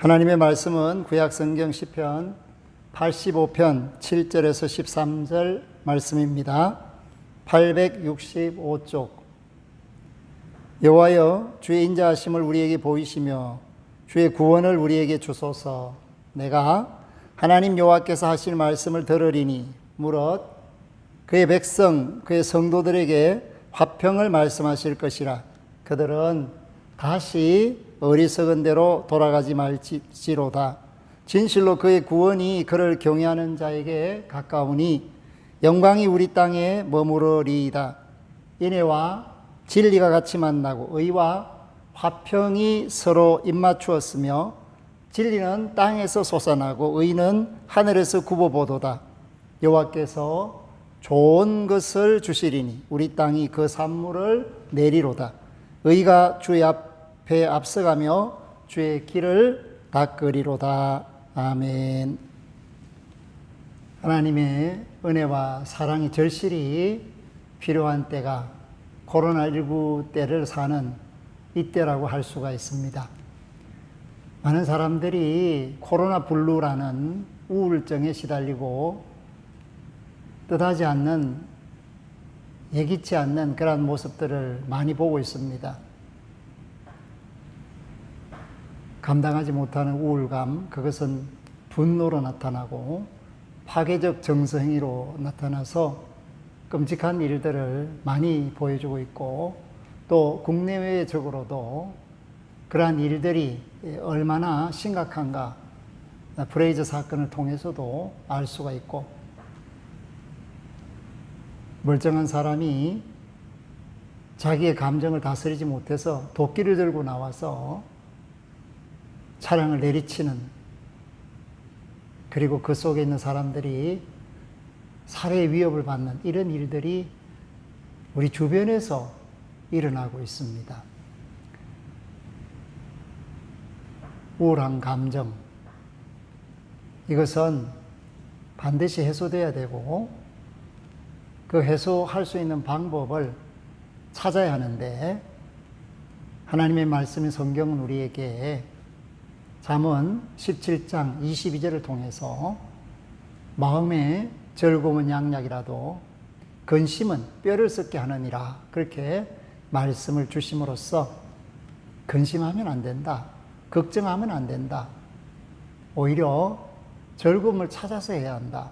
하나님의 말씀은 구약성경 시편 85편 7절에서 13절 말씀입니다. 865쪽. 여호와여, 주의 인자하심을 우리에게 보이시며 주의 구원을 우리에게 주소서. 내가 하나님 여호와께서 하실 말씀을 들으리니 무릇 그의 백성 그의 성도들에게 화평을 말씀하실 것이라. 그들은 다시 어리석은 대로 돌아가지 말지로다. 진실로 그의 구원이 그를 경외하는 자에게 가까우니 영광이 우리 땅에 머무르리이다. 인애와 진리가 같이 만나고 의와 화평이 서로 입맞추었으며 진리는 땅에서 솟아나고 의는 하늘에서 굽어보도다. 여호와께서 좋은 것을 주시리니 우리 땅이 그 산물을 내리로다. 의가 주의 앞에 앞서가며 주의 길을 닦으리로다. 아멘. 하나님의 은혜와 사랑이 절실히 필요한 때가 코로나19 때를 사는 이때라고 할 수가 있습니다. 많은 사람들이 코로나 블루라는 우울증에 시달리고 뜻하지 않는, 예기치 않는 그런 모습들을 많이 보고 있습니다. 감당하지 못하는 우울감, 그것은 분노로 나타나고 파괴적 정서행위로 나타나서 끔찍한 일들을 많이 보여주고 있고, 또 국내외적으로도 그러한 일들이 얼마나 심각한가 브레이즈 사건을 통해서도 알 수가 있고, 멀쩡한 사람이 자기의 감정을 다스리지 못해서 도끼를 들고 나와서 차량을 내리치는, 그리고 그 속에 있는 사람들이 살해의 위협을 받는 이런 일들이 우리 주변에서 일어나고 있습니다. 우울한 감정, 이것은 반드시 해소돼야 되고 그 해소할 수 있는 방법을 찾아야 하는데, 하나님의 말씀인 성경은 우리에게 잠언 17장 22절을 통해서 마음의 즐거움은 양약이라도 근심은 뼈를 썩게 하느니라, 그렇게 말씀을 주심으로써 근심하면 안 된다, 걱정하면 안 된다, 오히려 즐거움을 찾아서 해야 한다.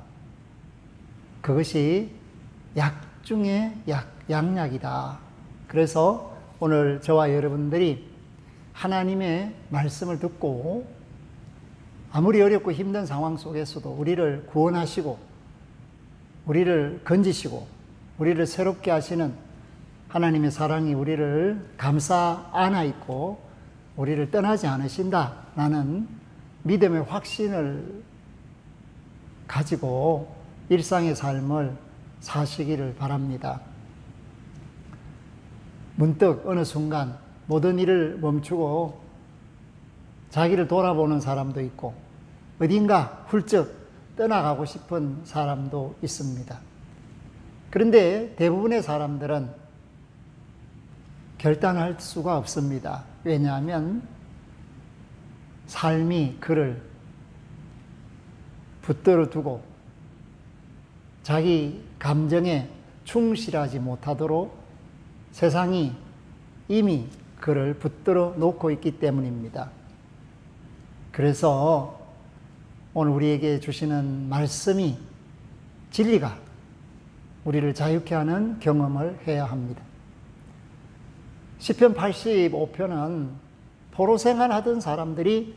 그것이 약 중에 양약이다. 그래서 오늘 저와 여러분들이 하나님의 말씀을 듣고 아무리 어렵고 힘든 상황 속에서도 우리를 구원하시고 우리를 건지시고 우리를 새롭게 하시는 하나님의 사랑이 우리를 감싸 안아 있고 우리를 떠나지 않으신다라는 믿음의 확신을 가지고 일상의 삶을 사시기를 바랍니다. 문득 어느 순간 모든 일을 멈추고 자기를 돌아보는 사람도 있고 어딘가 훌쩍 떠나가고 싶은 사람도 있습니다. 그런데 대부분의 사람들은 결단할 수가 없습니다. 왜냐하면 삶이 그를 붙들어 두고 자기 감정에 충실하지 못하도록 세상이 이미 그를 붙들어 놓고 있기 때문입니다. 그래서 오늘 우리에게 주시는 말씀이, 진리가 우리를 자유케 하는 경험을 해야 합니다. 시편 85편은 포로생활 하던 사람들이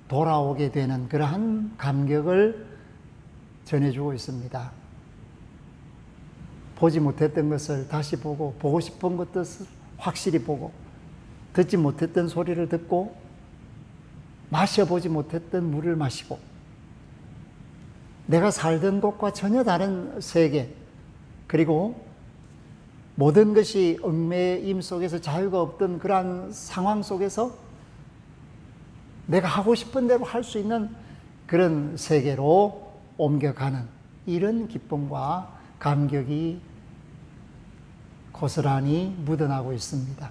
돌아오게 되는 그러한 감격을 전해주고 있습니다. 보지 못했던 것을 다시 보고, 보고 싶은 것을 확실히 보고, 듣지 못했던 소리를 듣고, 마셔보지 못했던 물을 마시고, 내가 살던 곳과 전혀 다른 세계, 그리고 모든 것이 얽매임 속에서 자유가 없던 그러한 상황 속에서 내가 하고 싶은 대로 할 수 있는 그런 세계로 옮겨가는 이런 기쁨과 감격이 고스란히 묻어나고 있습니다.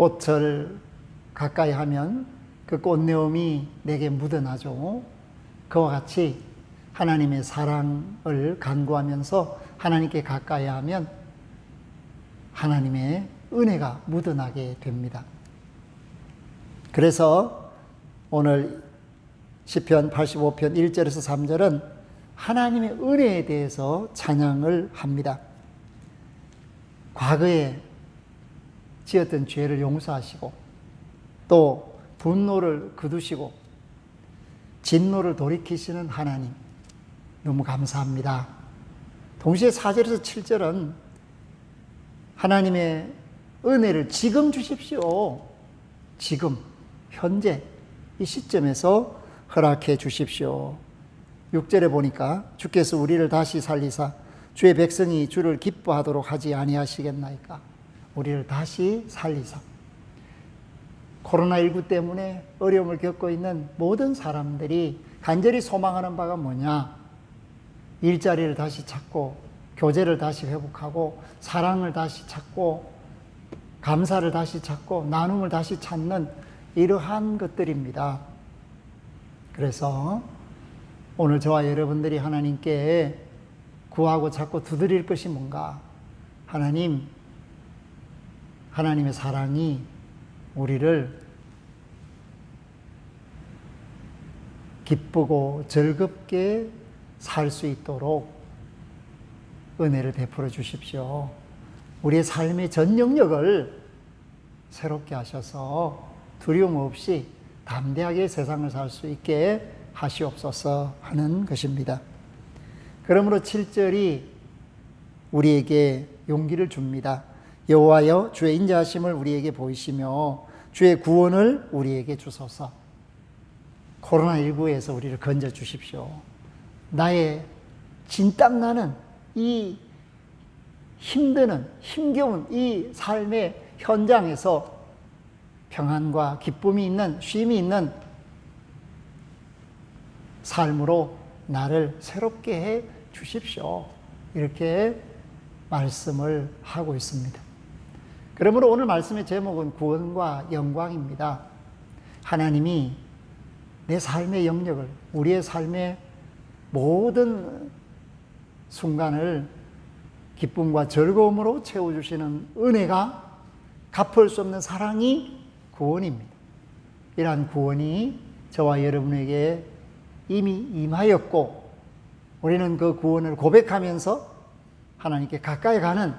꽃을 가까이 하면 그 꽃내음이 내게 묻어나죠. 그와 같이 하나님의 사랑을 간구하면서 하나님께 가까이 하면 하나님의 은혜가 묻어나게 됩니다. 그래서 오늘 시편 85편 1절에서 3절은 하나님의 은혜에 대해서 찬양을 합니다. 과거에 지었던 죄를 용서하시고 또 분노를 거두시고 진노를 돌이키시는 하나님, 너무 감사합니다. 동시에 4절에서 7절은 하나님의 은혜를 지금 주십시오. 지금 현재 이 시점에서 허락해 주십시오. 6절에 보니까 주께서 우리를 다시 살리사 주의 백성이 주를 기뻐하도록 하지 아니하시겠나이까. 우리를 다시 살리사. 코로나19 때문에 어려움을 겪고 있는 모든 사람들이 간절히 소망하는 바가 뭐냐? 일자리를 다시 찾고 교제를 다시 회복하고 사랑을 다시 찾고 감사를 다시 찾고 나눔을 다시 찾는 이러한 것들입니다. 그래서 오늘 저와 여러분들이 하나님께 구하고 찾고 두드릴 것이 뭔가? 하나님의 사랑이 우리를 기쁘고 즐겁게 살 수 있도록 은혜를 베풀어 주십시오. 우리의 삶의 전 영역을 새롭게 하셔서 두려움 없이 담대하게 세상을 살 수 있게 하시옵소서 하는 것입니다. 그러므로 7절이 우리에게 용기를 줍니다. 여호와여 주의 인자하심을 우리에게 보이시며 주의 구원을 우리에게 주소서. 코로나19에서 우리를 건져 주십시오. 나의 진땀나는 이 힘겨운 이 삶의 현장에서 평안과 기쁨이 있는, 쉼이 있는 삶으로 나를 새롭게 해 주십시오. 이렇게 말씀을 하고 있습니다. 그러므로 오늘 말씀의 제목은 구원과 영광입니다. 하나님이 내 삶의 영역을, 우리의 삶의 모든 순간을 기쁨과 즐거움으로 채워주시는 은혜가 갚을 수 없는 사랑이 구원입니다. 이러한 구원이 저와 여러분에게 이미 임하였고 우리는 그 구원을 고백하면서 하나님께 가까이 가는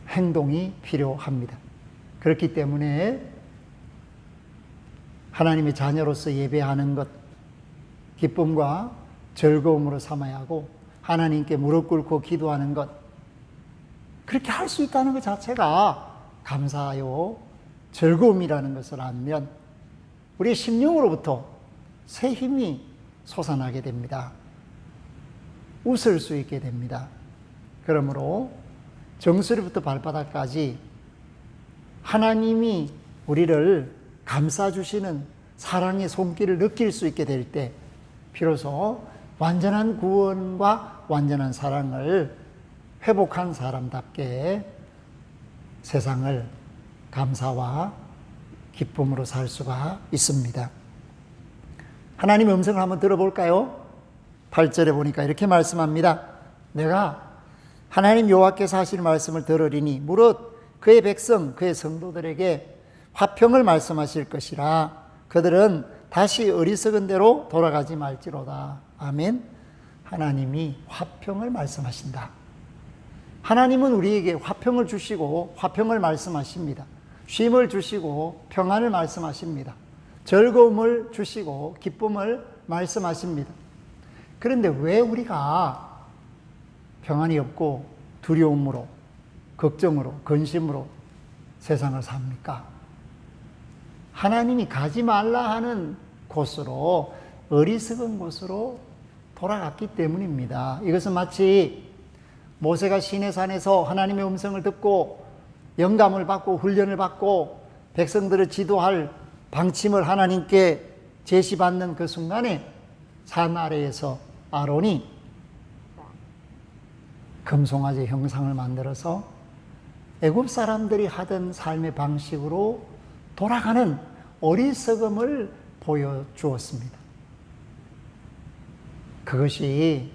행동이 필요합니다. 그렇기 때문에 하나님의 자녀로서 예배하는 것, 기쁨과 즐거움으로 삼아야 하고 하나님께 무릎 꿇고 기도하는 것, 그렇게 할 수 있다는 것 자체가 감사요, 즐거움이라는 것을 알면 우리의 심령으로부터 새 힘이 솟아나게 됩니다. 웃을 수 있게 됩니다. 그러므로 정수리부터 발바닥까지 하나님이 우리를 감싸주시는 사랑의 손길을 느낄 수 있게 될 때 비로소 완전한 구원과 완전한 사랑을 회복한 사람답게 세상을 감사와 기쁨으로 살 수가 있습니다. 하나님의 음성을 한번 들어볼까요? 8절에 보니까 이렇게 말씀합니다. 내가 하나님 여호와께서 하시는 말씀을 들으리니 무릇 그의 백성, 그의 성도들에게 화평을 말씀하실 것이라. 그들은 다시 어리석은 대로 돌아가지 말지로다. 아멘. 하나님이 화평을 말씀하신다. 하나님은 우리에게 화평을 주시고 화평을 말씀하십니다. 쉼을 주시고 평안을 말씀하십니다. 즐거움을 주시고 기쁨을 말씀하십니다. 그런데 왜 우리가 평안이 없고 두려움으로, 걱정으로, 근심으로 세상을 삽니까? 하나님이 가지 말라 하는 곳으로, 어리석은 곳으로 돌아갔기 때문입니다. 이것은 마치 모세가 시내산에서 하나님의 음성을 듣고 영감을 받고 훈련을 받고 백성들을 지도할 방침을 하나님께 제시받는 그 순간에 산 아래에서 아론이 금송아지 형상을 만들어서 애굽 사람들이 하던 삶의 방식으로 돌아가는 어리석음을 보여주었습니다. 그것이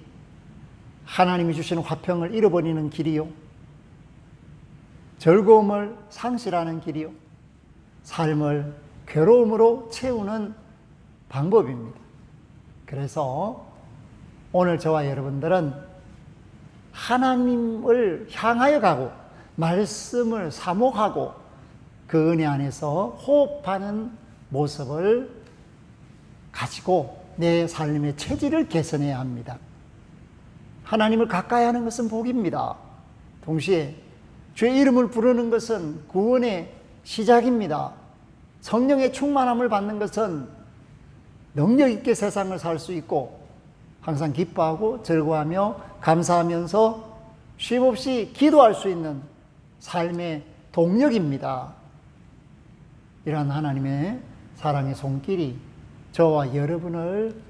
하나님이 주시는 화평을 잃어버리는 길이요, 즐거움을 상실하는 길이요, 삶을 괴로움으로 채우는 방법입니다. 그래서 오늘 저와 여러분들은 하나님을 향하여 가고 말씀을 사모하고 그 은혜 안에서 호흡하는 모습을 가지고 내 삶의 체질을 개선해야 합니다. 하나님을 가까이 하는 것은 복입니다. 동시에 주의 이름을 부르는 것은 구원의 시작입니다. 성령의 충만함을 받는 것은 능력 있게 세상을 살 수 있고 항상 기뻐하고 즐거워하며 감사하면서 쉼없이 기도할 수 있는 삶의 동력입니다. 이러한 하나님의 사랑의 손길이 저와 여러분을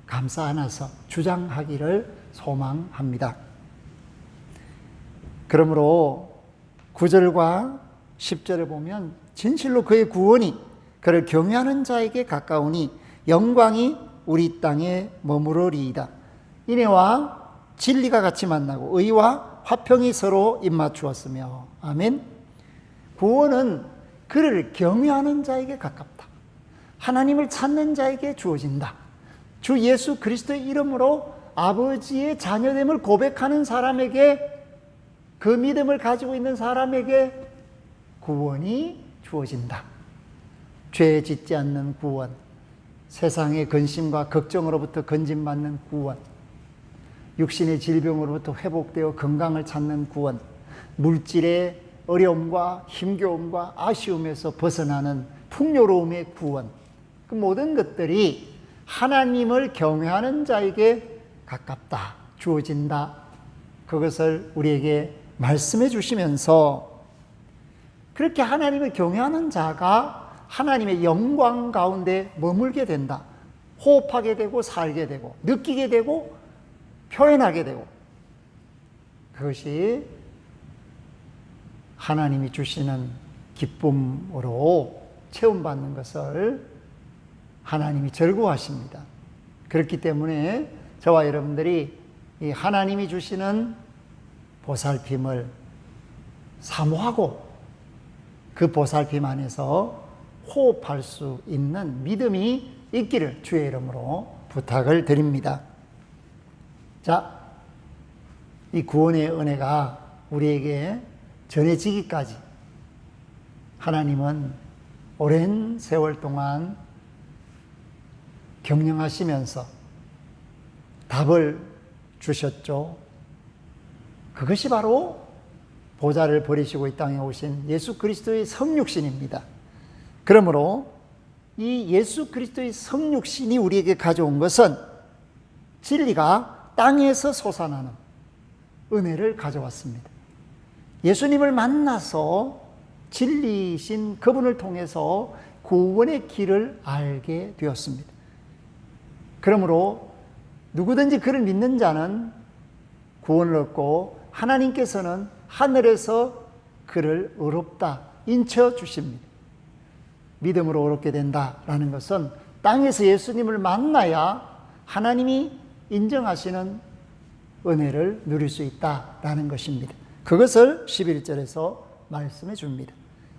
감싸 안아서 주장하기를 소망합니다. 그러므로 9절과 10절을 보면 진실로 그의 구원이 그를 경외하는 자에게 가까우니 영광이 우리 땅에 머무르리이다. 인애와 진리가 같이 만나고 의와 화평이 서로 입맞추었으며. 아멘. 구원은 그를 경외하는 자에게 가깝다. 하나님을 찾는 자에게 주어진다. 주 예수 그리스도의 이름으로 아버지의 자녀됨을 고백하는 사람에게, 그 믿음을 가지고 있는 사람에게 구원이 주어진다. 죄 짓지 않는 구원, 세상의 근심과 걱정으로부터 건진받는 구원, 육신의 질병으로부터 회복되어 건강을 찾는 구원, 물질의 어려움과 힘겨움과 아쉬움에서 벗어나는 풍요로움의 구원, 그 모든 것들이 하나님을 경외하는 자에게 가깝다, 주어진다. 그것을 우리에게 말씀해 주시면서 그렇게 하나님을 경외하는 자가 하나님의 영광 가운데 머물게 된다. 호흡하게 되고 살게 되고 느끼게 되고 표현하게 되고, 그것이 하나님이 주시는 기쁨으로 체험받는 것을 하나님이 즐거워하십니다. 그렇기 때문에 저와 여러분들이 이 하나님이 주시는 보살핌을 사모하고 그 보살핌 안에서 호흡할 수 있는 믿음이 있기를 주의 이름으로 부탁을 드립니다. 자, 이 구원의 은혜가 우리에게 전해지기까지 하나님은 오랜 세월 동안 경영하시면서 답을 주셨죠. 그것이 바로 보좌를 버리시고 이 땅에 오신 예수 그리스도의 성육신입니다. 그러므로 이 예수 그리스도의 성육신이 우리에게 가져온 것은 진리가 땅에서 솟아나는 은혜를 가져왔습니다. 예수님을 만나서 진리이신 그분을 통해서 구원의 길을 알게 되었습니다. 그러므로 누구든지 그를 믿는 자는 구원을 얻고 하나님께서는 하늘에서 그를 의롭다 인쳐 주십니다. 믿음으로 의롭게 된다라는 것은 땅에서 예수님을 만나야 하나님이 인정하시는 은혜를 누릴 수 있다라는 것입니다. 그것을 11절에서 말씀해 줍니다.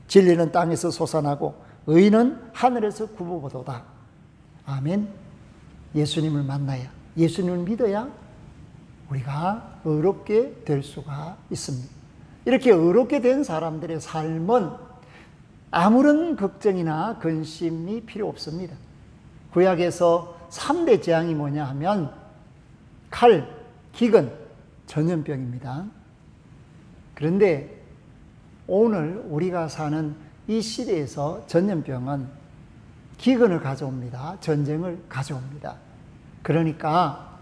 진리는 땅에서 솟아나고 의는 하늘에서 구부보도다. 아멘. 예수님을 만나야, 예수님을 믿어야 우리가 의롭게 될 수가 있습니다. 이렇게 의롭게 된 사람들의 삶은 아무런 걱정이나 근심이 필요 없습니다. 구약에서 3대 재앙이 뭐냐 하면 칼, 기근, 전염병입니다. 그런데 오늘 우리가 사는 이 시대에서 전염병은 기근을 가져옵니다. 전쟁을 가져옵니다. 그러니까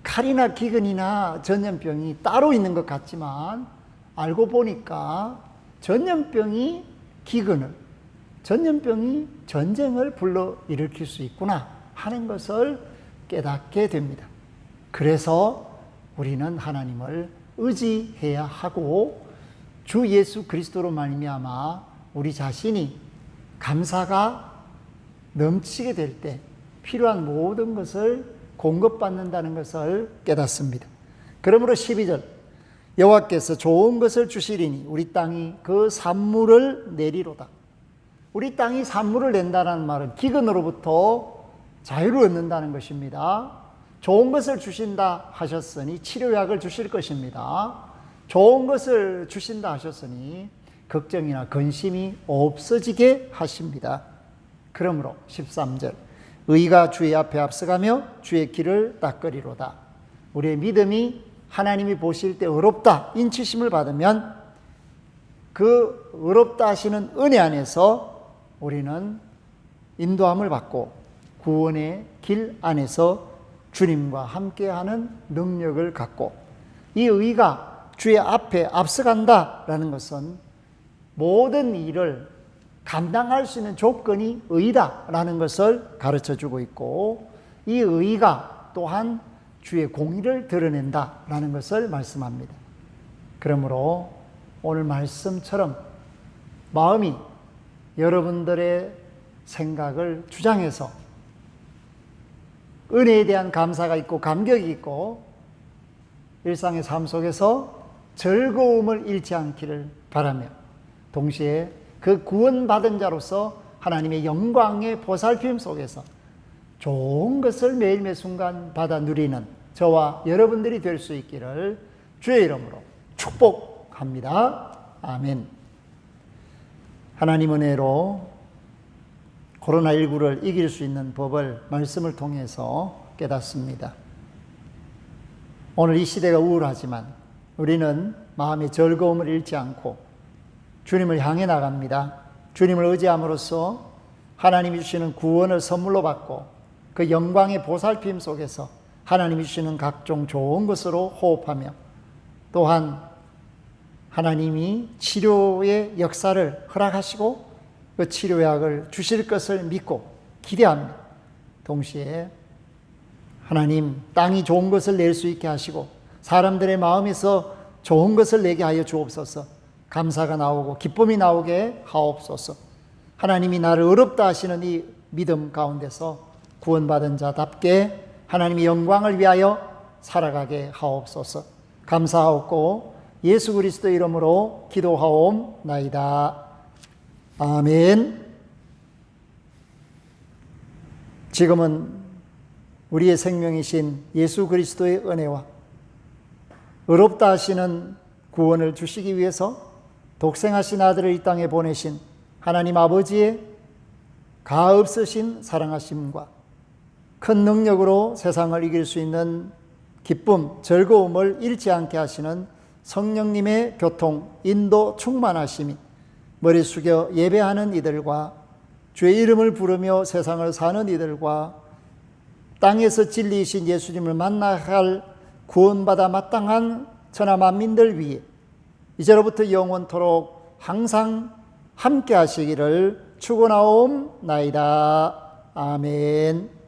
칼이나 기근이나 전염병이 따로 있는 것 같지만 알고 보니까 전염병이 기근을, 전염병이 전쟁을 불러일으킬 수 있구나 하는 것을 깨닫게 됩니다. 그래서 우리는 하나님을 의지해야 하고 주 예수 그리스도로 말미암아 우리 자신이 감사가 넘치게 될 때 필요한 모든 것을 공급받는다는 것을 깨닫습니다. 그러므로 12절 여호와께서 좋은 것을 주시리니 우리 땅이 그 산물을 내리로다. 우리 땅이 산물을 낸다는 말은 기근으로부터 자유를 얻는다는 것입니다. 좋은 것을 주신다 하셨으니 치료약을 주실 것입니다. 좋은 것을 주신다 하셨으니 걱정이나 근심이 없어지게 하십니다. 그러므로 13절 의가 주의 앞에 앞서가며 주의 길을 닦으리로다. 우리의 믿음이 하나님이 보실 때 의롭다 인치심을 받으면 그 의롭다 하시는 은혜 안에서 우리는 인도함을 받고 구원의 길 안에서 주님과 함께하는 능력을 갖고 이 의가 주의 앞에 앞서간다라는 것은 모든 일을 감당할 수 있는 조건이 의다라는 것을 가르쳐주고 있고 이 의가 또한 주의 공의를 드러낸다라는 것을 말씀합니다. 그러므로 오늘 말씀처럼 마음이 여러분들의 생각을 주장해서 은혜에 대한 감사가 있고 감격이 있고 일상의 삶 속에서 즐거움을 잃지 않기를 바라며 동시에 그 구원받은 자로서 하나님의 영광의 보살핌 속에서 좋은 것을 매일매 순간 받아 누리는 저와 여러분들이 될 수 있기를 주의 이름으로 축복합니다. 아멘. 하나님 은혜로 코로나19를 이길 수 있는 법을 말씀을 통해서 깨닫습니다. 오늘 이 시대가 우울하지만 우리는 마음의 즐거움을 잃지 않고 주님을 향해 나갑니다. 주님을 의지함으로써 하나님이 주시는 구원을 선물로 받고 그 영광의 보살핌 속에서 하나님이 주시는 각종 좋은 것으로 호흡하며 또한 하나님이 치료의 역사를 허락하시고 그 치료약을 주실 것을 믿고 기대합니다. 동시에 하나님 땅이 좋은 것을 낼 수 있게 하시고 사람들의 마음에서 좋은 것을 내게 하여 주옵소서. 감사가 나오고 기쁨이 나오게 하옵소서. 하나님이 나를 의롭다 하시는 이 믿음 가운데서 구원받은 자답게 하나님의 영광을 위하여 살아가게 하옵소서. 감사하옵고 예수 그리스도 이름으로 기도하옵나이다. 아멘. 지금은 우리의 생명이신 예수 그리스도의 은혜와 의롭다 하시는 구원을 주시기 위해서 독생하신 아들을 이 땅에 보내신 하나님 아버지의 가없으신 사랑하심과 큰 능력으로 세상을 이길 수 있는 기쁨, 즐거움을 잃지 않게 하시는 성령님의 교통, 인도 충만하심이 머리 숙여 예배하는 이들과 주의 이름을 부르며 세상을 사는 이들과 땅에서 진리이신 예수님을 만나야 할 구원받아 마땅한 천하 만민들 위해 이제로부터 영원토록 항상 함께 하시기를 축원하옵나이다. 아멘.